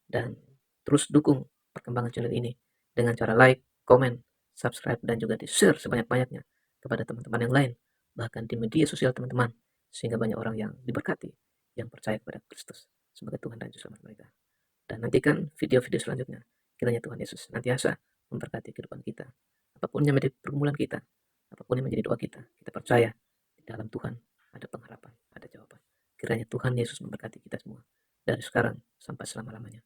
C: Dan terus dukung perkembangan channel ini dengan cara like, komen, subscribe, dan juga di-share sebanyak-banyaknya kepada teman-teman yang lain, bahkan di media sosial teman-teman, sehingga banyak orang yang diberkati, yang percaya kepada Kristus sebagai Tuhan dan Juru Selamat mereka. Dan nantikan video-video selanjutnya. Kiranya Tuhan Yesus nantiasa memberkati kehidupan kita. Apapun yang menjadi pergumulan kita, apapun yang menjadi doa kita percaya di dalam Tuhan ada pengharapan, ada jawaban. Kiranya Tuhan Yesus memberkati kita semua dari sekarang sampai selama-lamanya.